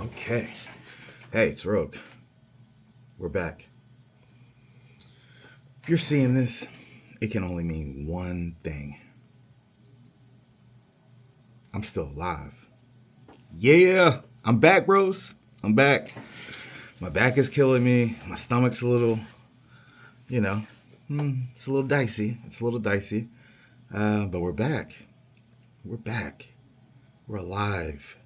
Okay. Hey, it's Rogue. We're back. If you're seeing this, it can only mean one thing. I'm still alive. Yeah, I'm back, bros. I'm back. My back is killing me. My stomach's a little, you know, it's a little dicey. It's a little dicey. But we're back. We're back. We're alive.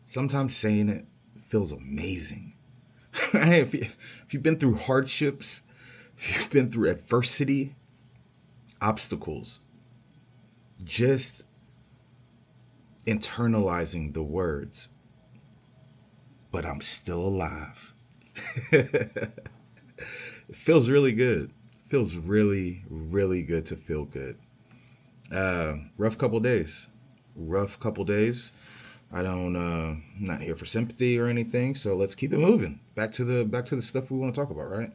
Sometimes saying it feels amazing. Right? If you've been through hardships, if you've been through adversity, obstacles, just internalizing the words, but I'm still alive. It feels really good. It feels really, really good to feel good. Rough couple days. Rough couple days. I'm not here for sympathy or anything, so let's keep it moving. Back to the stuff we want to talk about, right?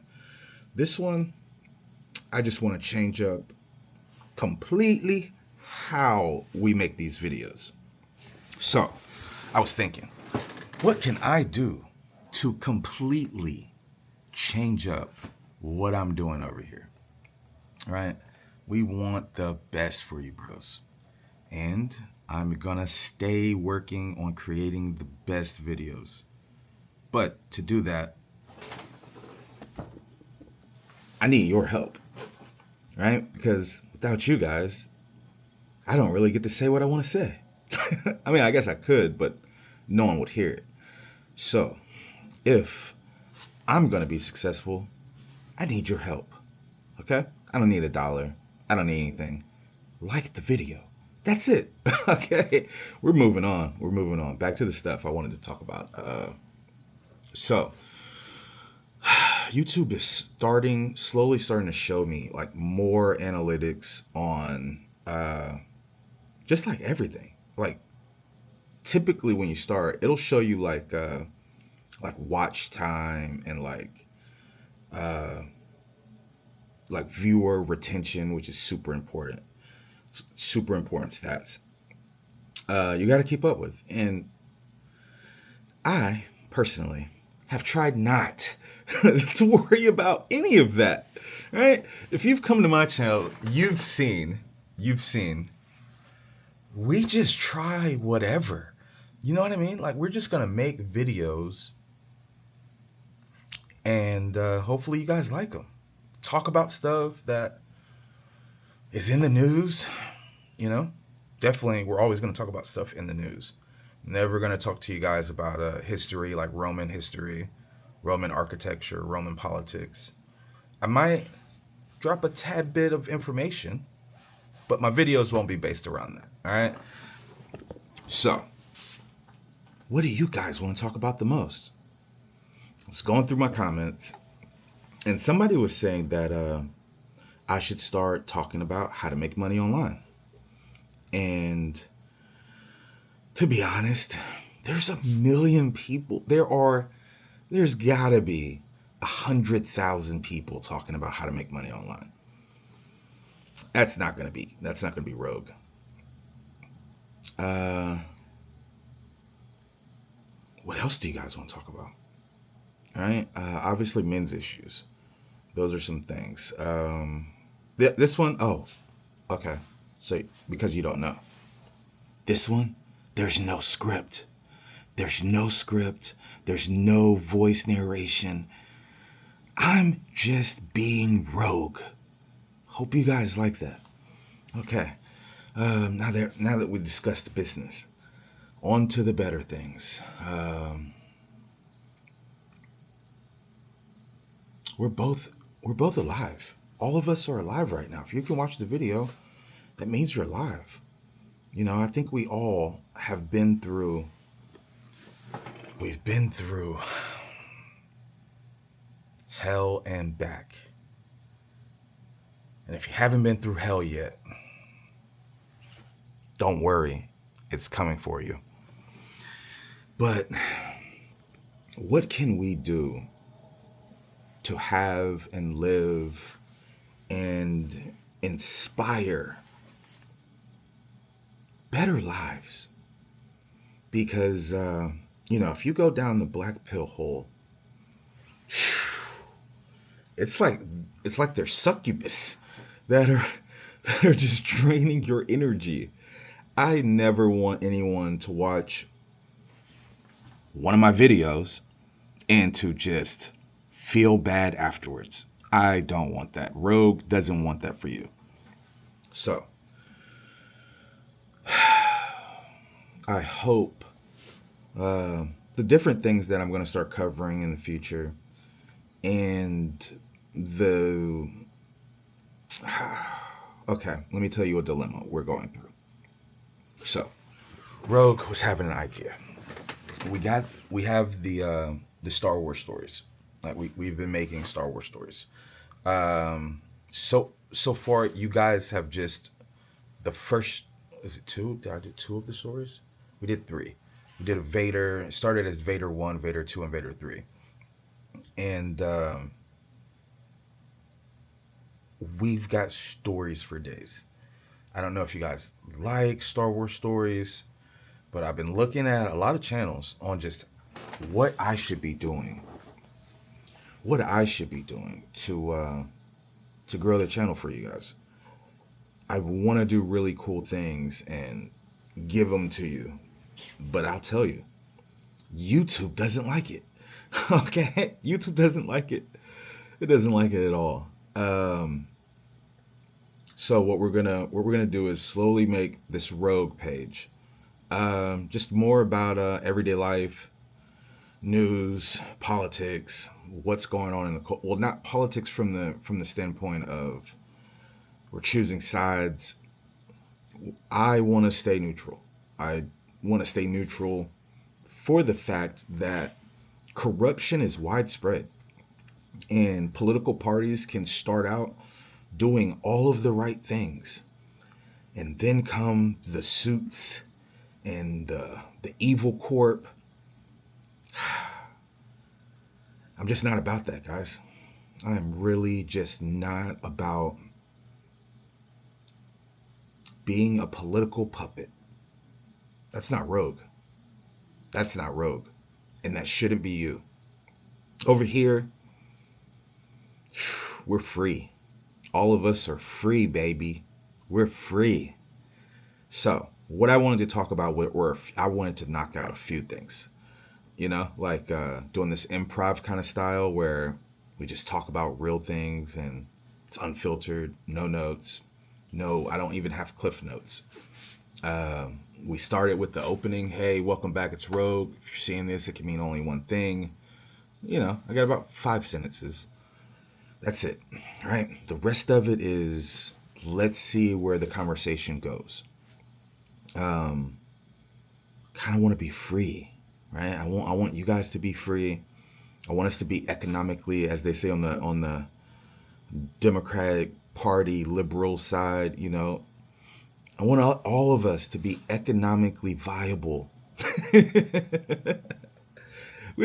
This one, I just want to change up completely how we make these videos. So, I was thinking, what can I do to completely change up what I'm doing over here? Right? We want the best for you, bros. And I'm gonna stay working on creating the best videos. But to do that, I need your help, right? Because without you guys, I don't really get to say what I want to say. I mean, I guess I could, but no one would hear it. So, if I'm going to be successful, I need your help. Okay? I don't need $1. I don't need anything. Like the video. That's it. Okay? We're moving on. We're moving on. Back to the stuff I wanted to talk about. So, YouTube is slowly starting to show me like more analytics on just like everything. Like typically when you start, it'll show you like watch time and like viewer retention, which is super important. Super important stats. You got to keep up with. And I personally have tried not to worry about any of that. Right? If you've come to my channel, you've seen we just try whatever. You know what I mean? Like we're just gonna make videos, and hopefully you guys like them. Talk about stuff that is in the news. You know, definitely we're always gonna talk about stuff in the news. Never gonna talk to you guys about history like Roman history, Roman architecture, Roman politics. I might drop a tad bit of information, but my videos won't be based around that. All right. So, what do you guys want to talk about the most? I was going through my comments, and somebody was saying that I should start talking about how to make money online. And to be honest, there's a million people. There's gotta be 100,000 people talking about how to make money online. That's not gonna be Rogue. Uh, what else do you guys want to talk about? All right. Obviously, men's issues. Those are some things. This one, oh, okay. So, because you don't know, this one, there's no script. There's no script. There's no voice narration. I'm just being Rogue. Hope you guys like that. Okay. Now that we discussed the business, on to the better things. We're both alive. All of us are alive right now. If you can watch the video, that means you're alive. You know, I think we all have been through. We've been through hell and back. And if you haven't been through hell yet, don't worry, it's coming for you. But what can we do to have and live and inspire better lives? because if you go down the black pill hole, it's like there's succubus that are that are just draining your energy. I never want anyone to watch one of my videos and to just feel bad afterwards. I don't want that. Rogue doesn't want that for you. So, I hope the different things that I'm going to start covering in the future and the. Okay, let me tell you a dilemma we're going through. So, Rogue was having an idea. We have the Star Wars stories. Like we've been making Star Wars stories. So far, you guys have just the first. Is it two? Did I do two of the stories? We did three. We did a Vader. It started as Vader 1, Vader 2, and Vader 3. And we've got stories for days. I don't know if you guys like Star Wars stories, but I've been looking at a lot of channels on just what I should be doing. What I should be doing to grow the channel for you guys. I want to do really cool things and give them to you, but I'll tell you, YouTube doesn't like it. Okay, YouTube doesn't like it. It doesn't like it at all. So what we're gonna do is slowly make this Rogue page, just more about everyday life, news, politics, what's going on in the well, not politics from the standpoint of we're choosing sides. I want to stay neutral. I want to stay neutral for the fact that corruption is widespread and political parties can start out doing all of the right things and then come the suits and the evil corp. I'm just not about that, guys. I am really just not about being a political puppet. That's not Rogue. That's not Rogue. And that shouldn't be you. Over here, we're free. All of us are free, baby. We're free. So, what I wanted to talk about were I wanted to knock out a few things. Like doing this improv kind of style where we just talk about real things and it's unfiltered, no notes. No, I don't even have cliff notes. We started with the opening. Hey, welcome back. It's Rogue. If you're seeing this, it can mean only one thing. I got about 5 sentences. That's it, right? The rest of it is let's see where the conversation goes. Kind of want to be free, right? I want you guys to be free. I want us to be economically, as they say on the Democratic Party liberal side. I want all of us to be economically viable. We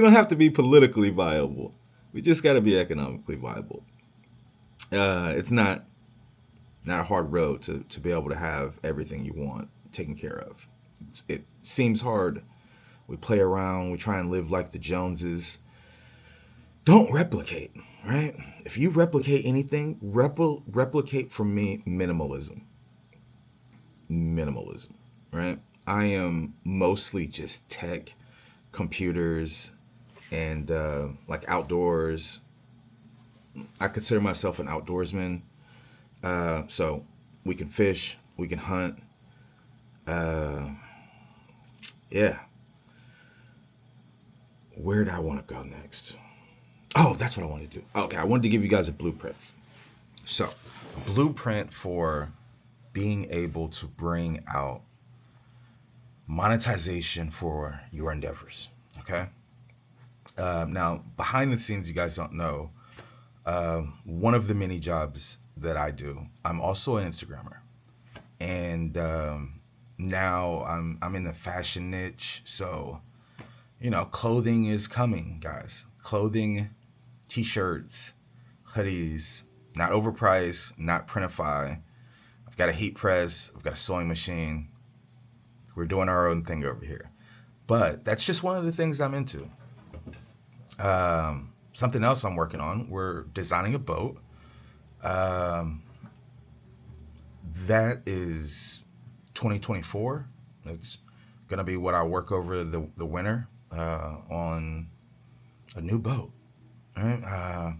don't have to be politically viable. We just got to be economically viable. It's not a hard road to be able to have everything you want taken care of. It seems hard. We play around. We try and live like the Joneses. Don't replicate, right? If you replicate anything, replicate from me minimalism. Minimalism, right? I am mostly just tech, computers, and like outdoors. I consider myself an outdoorsman. So we can fish, we can hunt. Uh, yeah. Where do I want to go next? Oh, that's what I wanted to do. Okay, I wanted to give you guys a blueprint. So, a blueprint for being able to bring out monetization for your endeavors. Okay. Now, behind the scenes, you guys don't know, one of the many jobs that I do, I'm also an Instagrammer, and now I'm in the fashion niche. So, clothing is coming, guys. Clothing, t-shirts, hoodies, not overpriced, not printify. I've got a heat press. I've got a sewing machine. We're doing our own thing over here. But that's just one of the things I'm into. Something else I'm working on, we're designing a boat. Um, that is 2024. It's going to be what I work over the winter on a new boat. Right?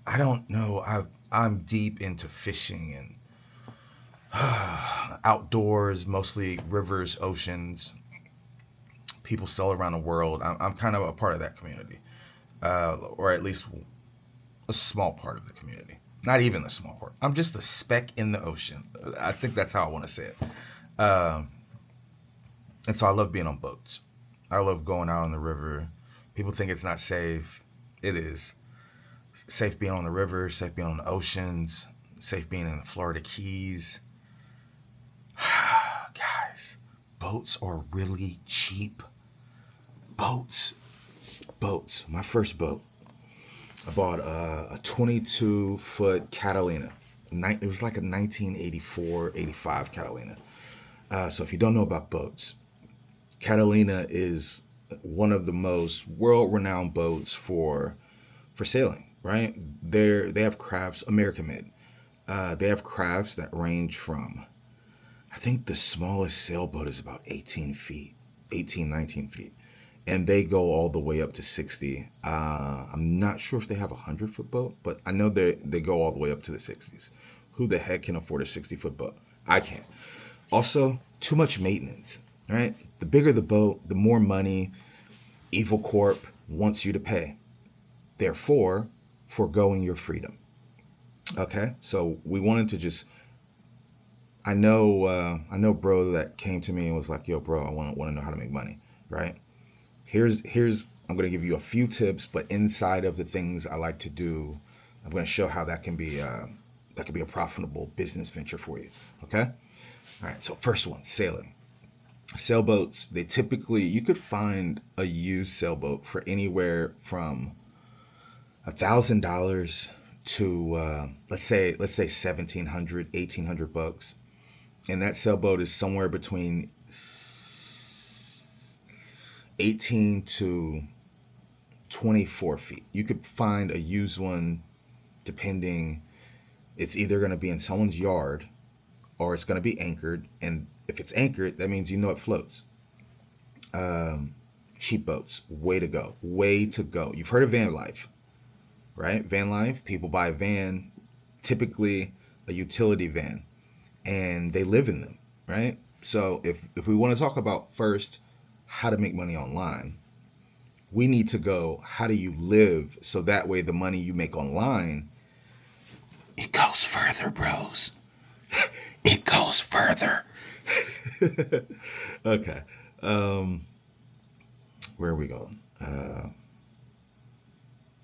I don't know. I'm deep into fishing and outdoors, mostly rivers, oceans, people still around the world. I'm kind of a part of that community, or at least a small part of the community. Not even a small part. I'm just a speck in the ocean. I think that's how I want to say it. And so I love being on boats. I love going out on the river. People think it's not safe. It is. Safe being on the river, safe being on the oceans, safe being in the Florida Keys. Guys, boats are really cheap. Boats. Boats. My first boat. I bought a 22-foot Catalina. It was like a 1984, 85 Catalina. So if you don't know about boats, Catalina is one of the most world-renowned boats for sailing. Right? They have crafts, American made. They have crafts that range from, I think the smallest sailboat is about 18 feet, 18, 19 feet. And they go all the way up to 60. I'm not sure if they have a 100-foot boat, but I know they go all the way up to the 60s. Who the heck can afford a 60-foot boat? I can't. Also, too much maintenance, right? The bigger the boat, the more money Evil Corp wants you to pay. Therefore, foregoing your freedom. Okay, so we wanted to just. I know, bro, that came to me and was like, "Yo, bro, I want to know how to make money." Right? Here's. I'm gonna give you a few tips, but inside of the things I like to do, I'm gonna show how that can be a profitable business venture for you. Okay. All right. So first one, sailing. Sailboats. They typically you could find a used sailboat for anywhere from $1,000 to let's say 1,700, 1,800 bucks, and that sailboat is somewhere between 18 to 24 feet. You could find a used one depending. It's either going to be in someone's yard or it's going to be anchored, and if it's anchored, that means it floats. Cheap boats, way to go, way to go. You've heard of van life, right? Van life, people buy a van, typically a utility van, and they live in them, right? So if we want to talk about first how to make money online, we need to go how do you live so that way the money you make online, it goes further, bros. It goes further. Okay. Um, where are we going?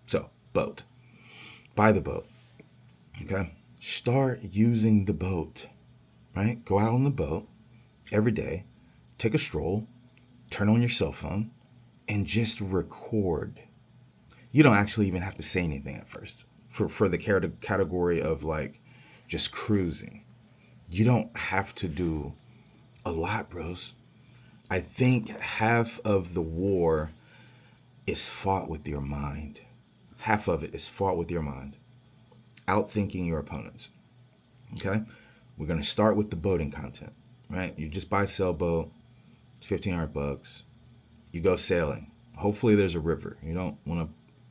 So, boat. Buy the boat. Okay. Start using the boat, right? Go out on the boat every day, take a stroll, turn on your cell phone, and just record. You don't actually even have to say anything at first for the category of like just cruising. You don't have to do a lot, bros. I think half of the war is fought with your mind. Half of it is fought with your mind, outthinking your opponents. Okay? We're going to start with the boating content, right? You just buy a sailboat, it's 1,500 bucks. You go sailing. Hopefully there's a river. You don't want to,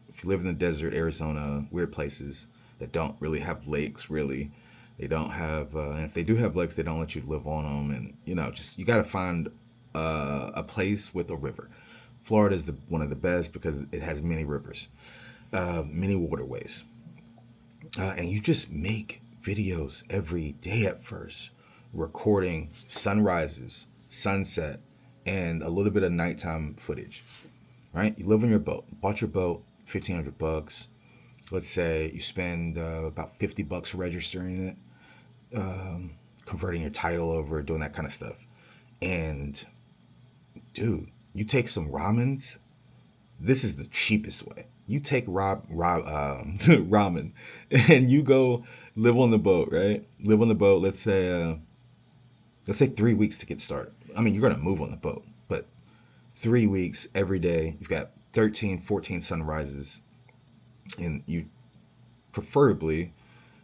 if you live in the desert, Arizona, weird places that don't really have lakes, really. They don't have, and if they do have lakes, they don't let you live on them. And, just, you got to find a place with a river. Florida is one of the best because it has many rivers, many waterways. And you just make videos every day at first, recording sunrises, sunset, and a little bit of nighttime footage, right? You live on your boat, bought your boat, 1,500 bucks. Let's say you spend about 50 bucks registering it, converting your title over, doing that kind of stuff. And dude, you take some ramens. This is the cheapest way. You take ramen, and you go live on the boat, right? Live on the boat. Let's say 3 weeks to get started. I mean, you're gonna move on the boat, but 3 weeks every day. You've got 13, 14 sunrises, and you preferably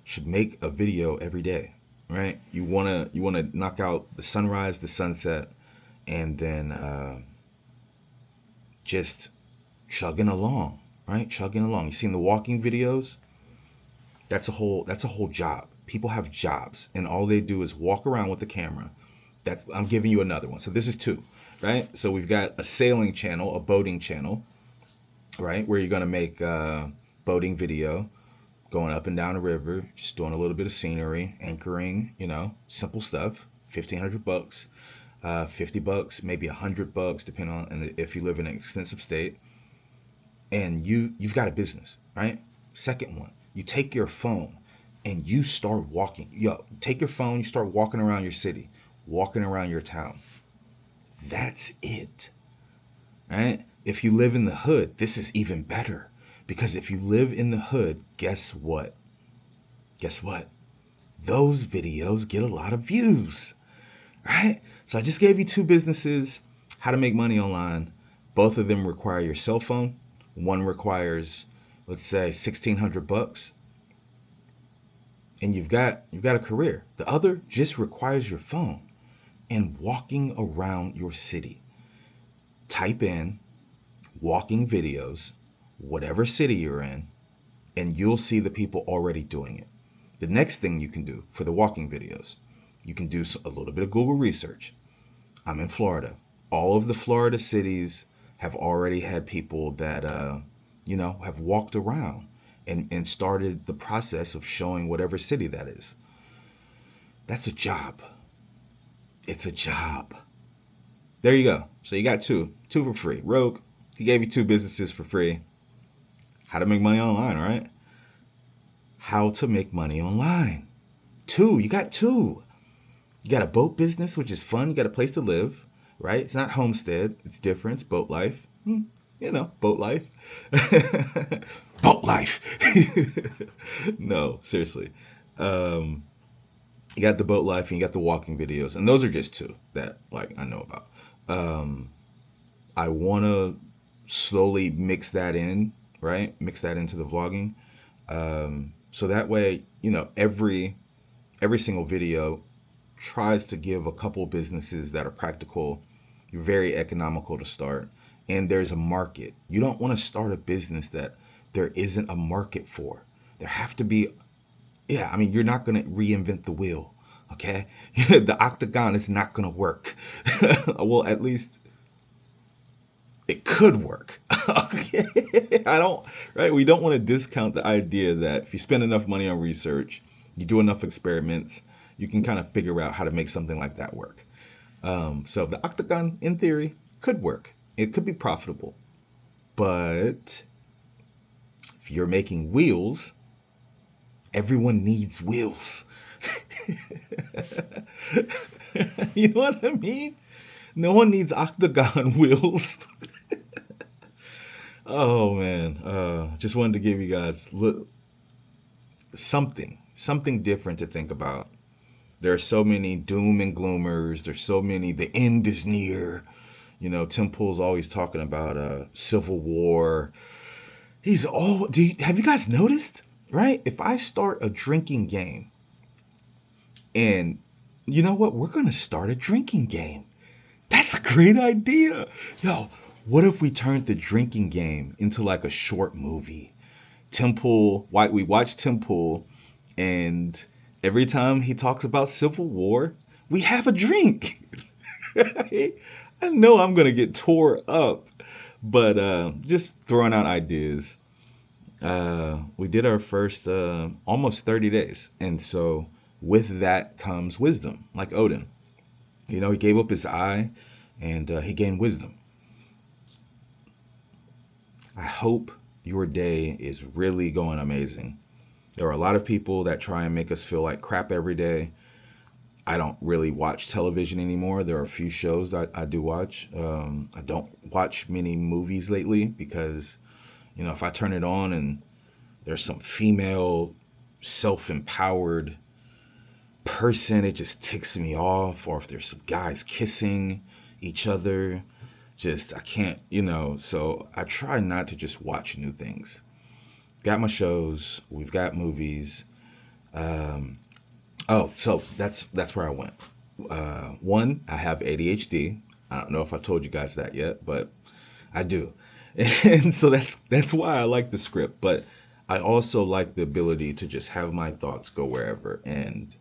should make a video every day, right? You wanna knock out the sunrise, the sunset, and then just chugging along, right? Chugging along. You seen the walking videos? That's a whole job. People have jobs, and all they do is walk around with the camera. That's I'm giving you another one. So this is two, right? So we've got a sailing channel, a boating channel, right? Where you're gonna make boating video, going up and down the river, just doing a little bit of scenery, anchoring, simple stuff. $1,500, $50, maybe $100, depending on and if you live in an expensive state, and you've got a business, right? Second one, you take your phone and you start walking. Take your phone, you start walking around your city, walking around your town. That's it, right? If you live in the hood, this is even better, because if you live in the hood, guess what? Guess what? Those videos get a lot of views, right? So I just gave you two businesses, how to make money online. Both of them require your cell phone. One requires, let's say, $1,600, and you've got a career. The other just requires your phone and walking around your city. Type in walking videos, whatever city you're in, and you'll see the people already doing it. The next thing you can do for the walking videos, you can do a little bit of Google research. I'm in Florida. All of the Florida cities have already had people that, have walked around and started the process of showing whatever city that is. That's a job. It's a job. There you go. So you got two for free. Rogue, he gave you two businesses for free. How to make money online, right? How to make money online. You got two. You got a boat business, which is fun. You got a place to live, right? It's not homestead. It's different. It's boat life. Boat life. Boat life. No, seriously. You got the boat life and you got the walking videos. And those are just two that I know about. I want to slowly mix that in, right? Mix that into the vlogging. So that way, every single video tries to give a couple businesses that are practical, very economical to start, and there's a market. You don't want to start a business that there isn't a market for. There have to be, you're not going to reinvent the wheel, okay? The octagon is not going to work. Well, at least it could work. Okay. We don't want to discount the idea that if you spend enough money on research, you do enough experiments, you can kind of figure out how to make something like that work. So the octagon, in theory, could work. It could be profitable. But if you're making wheels, everyone needs wheels. You know what I mean? No one needs octagon wheels. Oh man, just wanted to give you guys something different to think about. There are so many doom and gloomers. There's so many, the end is near. Tim Pool's always talking about civil war. Have you guys noticed, right? If I start a drinking game, and you know what? We're going to start a drinking game. That's a great idea. Yo, what if we turned the drinking game into like a short movie? Tim Pool, we watch Tim Pool, and every time he talks about Civil War, we have a drink. Right? I know I'm going to get tore up, but just throwing out ideas. We did our first almost 30 days. And so with that comes wisdom, like Odin. He gave up his eye and he gained wisdom. I hope your day is really going amazing. There are a lot of people that try and make us feel like crap every day. I don't really watch television anymore. There are a few shows that I do watch. I don't watch many movies lately because, if I turn it on and there's some female self-empowered person, it just ticks me off. Or if there's some guys kissing each other, Just I can't, so I try not to just watch new things. Got my shows, we've got movies. Um, oh, so that's where I went. One, I have ADHD. I don't know if I told you guys that yet, but I do. And so that's why I like the script, but I also like the ability to just have my thoughts go wherever. And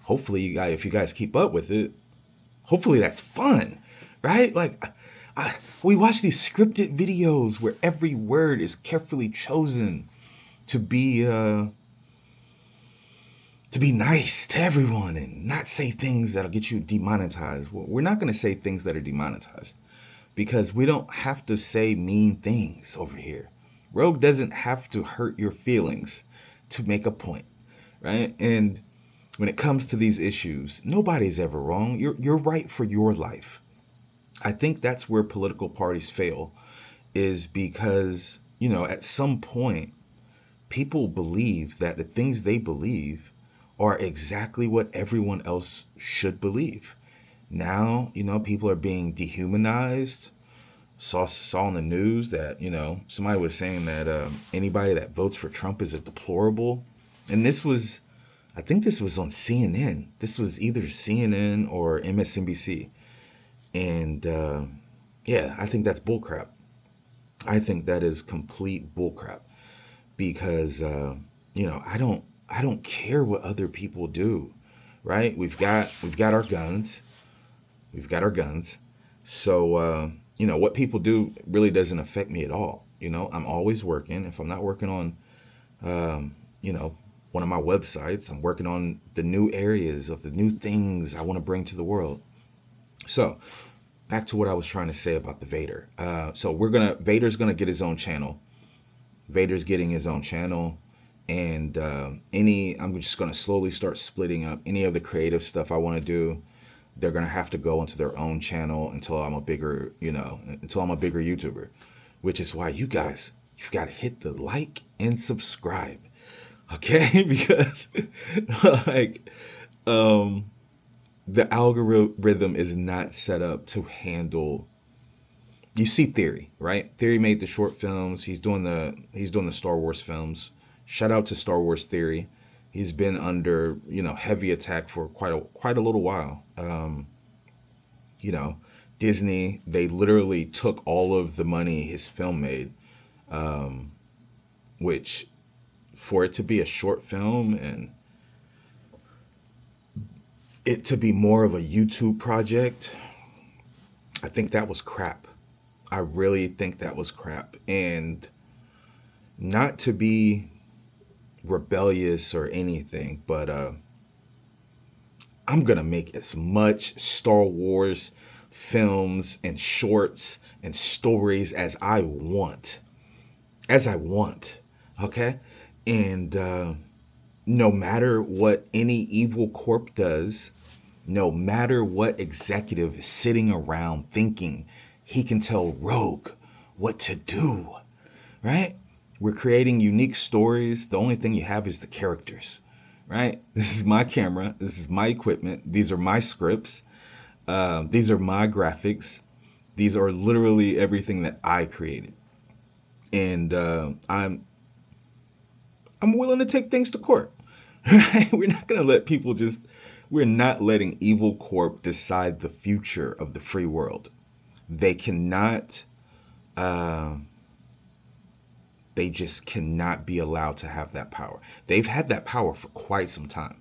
hopefully you guys, if you guys keep up with it, hopefully that's fun, right? Like we watch these scripted videos where every word is carefully chosen to be uh to be nice to everyone and not say things that'll get you demonetized. Well, we're not going to say things that are demonetized because we don't have to say mean things over here. Rogue doesn't have to hurt your feelings to make a point, right? And when it comes to these issues, nobody's ever wrong. You're right for your life. I think that's where political parties fail, is because, at some point people believe that the things they believe are exactly what everyone else should believe. Now, people are being dehumanized. Saw in the news that, somebody was saying that anybody that votes for Trump is a deplorable. And I think this was on CNN. This was either CNN or MSNBC. And yeah, I think that's bullcrap. I think that is complete bullcrap because I don't care what other people do, right? We've got our guns, we've got our guns. So what people do really doesn't affect me at all. I'm always working. If I'm not working on one of my websites, I'm working on the new areas of the new things I want to bring to the world. So back to what I was trying to say about the Vader. So Vader's gonna get his own channel. Vader's getting his own channel, and I'm just gonna slowly start splitting up any of the creative stuff I want to do. They're gonna have to go into their own channel until I'm a bigger YouTuber, which is why you've got to hit the like and subscribe, okay? Because like um, the algorithm is not set up to handle. You see Theory, right? Theory made the short films. He's doing the Star Wars films. Shout out to Star Wars Theory. He's been under heavy attack for quite a little while. You know, Disney, they literally took all of the money his film made, which for it to be a short film and it to be more of a YouTube project, I think that was crap. I really think that was crap. And not to be rebellious or anything, but I'm gonna make as much Star Wars films and shorts and stories as I want. Okay, and no matter what any evil corp does, no matter what executive is sitting around thinking he can tell Rogue what to do, right? We're creating unique stories. The only thing you have is the characters, right? This is my camera. This is my equipment. These are my scripts. These are my graphics. These are literally everything that I created, and I'm willing to take things to court. Right? We're not gonna let people just. We're not letting Evil Corp decide the future of the free world. They cannot. Uh, they just cannot be allowed to have that power. They've had that power for quite some time.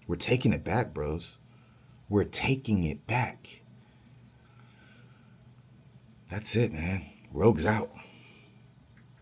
We're taking it back, bros. We're taking it back. That's it, man. Rogue's out.